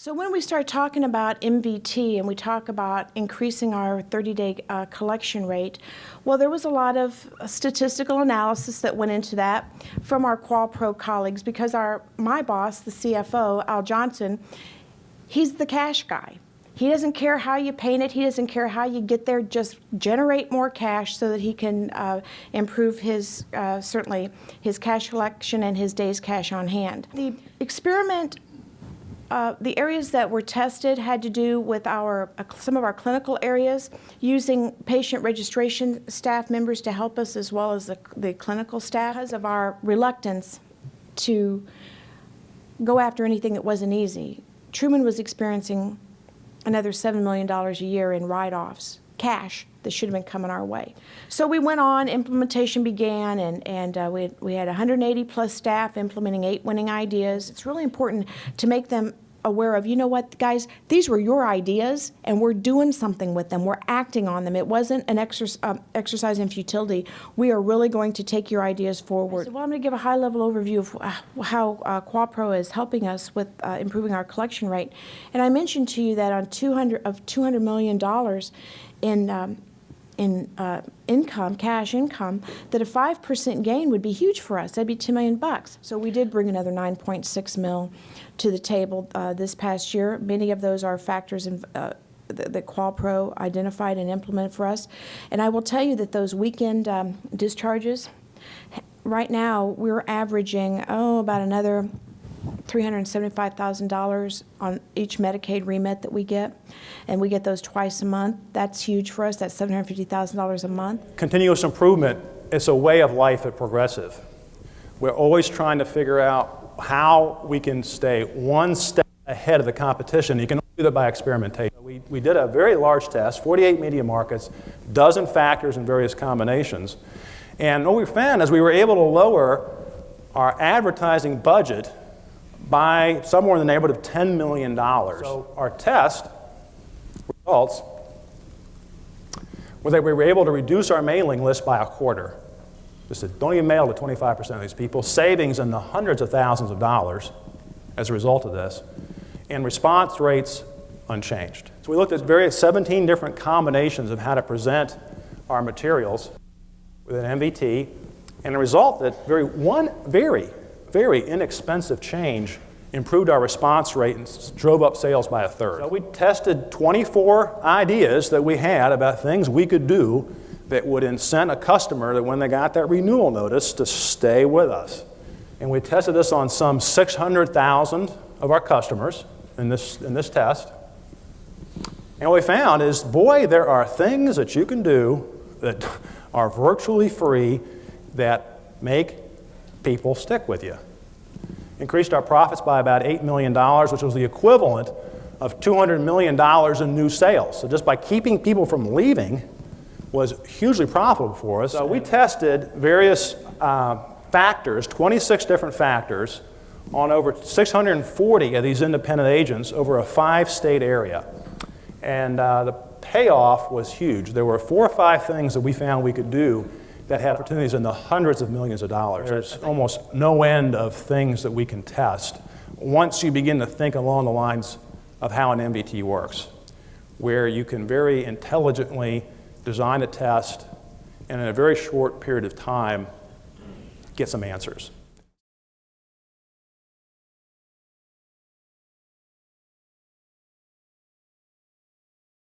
So when we start talking about MVT and we talk about increasing our 30-day collection rate, well, there was a lot of statistical analysis that went into that from our QualPro colleagues, because my boss, the CFO, Al Johnson, he's the cash guy. He doesn't care how you paint it. He doesn't care how you get there. Just generate more cash so that he can improve his, certainly, his cash collection and his days cash on hand. The experiment, the areas that were tested had to do with some of our clinical areas, using patient registration staff members to help us, as well as the clinical staff, because of our reluctance to go after anything that wasn't easy. Truman was experiencing another $7 million a year in write-offs, cash that should have been coming our way. So we went on, implementation began, and we had 180 plus staff implementing 8 winning ideas. It's really important to make them aware of, you know what, guys, these were your ideas, and we're doing something with them. We're acting on them. It wasn't an exercise in futility. We are really going to take your ideas forward. So, well, I'm going to give a high-level overview of how QualPro is helping us with improving our collection rate. And I mentioned to you that on $200 million in income, cash income, that a 5% gain would be huge for us. That'd be $10 million. So we did bring another $9.6 million to the table this past year. Many of those are factors that QualPro identified and implemented for us. And I will tell you that those weekend discharges, right now we're averaging, about another $375,000 on each Medicaid remit that we get, and we get those twice a month. That's huge for us. That's $750,000 a month. Continuous improvement is a way of life at Progressive. We're always trying to figure out how we can stay one step ahead of the competition. You can only do that by experimentation. We did a very large test, 48 media markets, dozen factors in various combinations, and what we found is we were able to lower our advertising budget by somewhere in the neighborhood of $10 million. So our test results were that we were able to reduce our mailing list by a quarter. Just don't even mail to 25% of these people. Savings in the hundreds of thousands of dollars as a result of this. And response rates unchanged. So we looked at 17 different combinations of how to present our materials with an MVT, and the result that one very inexpensive change improved our response rate and drove up sales by a third. So we tested 24 ideas that we had about things we could do that would incent a customer that when they got that renewal notice to stay with us. And we tested this on some 600,000 of our customers in this test. And what we found is, boy, there are things that you can do that are virtually free that make people stick with you. Increased our profits by about $8 million, which was the equivalent of $200 million in new sales. So just by keeping people from leaving was hugely profitable for us. So we tested various factors, 26 different factors, on over 640 of these independent agents over a 5-state area. And the payoff was huge. There were 4 or 5 things that we found we could do that had opportunities in the hundreds of millions of dollars. There's almost no end of things that we can test once you begin to think along the lines of how an MVT works, where you can very intelligently design a test and in a very short period of time get some answers.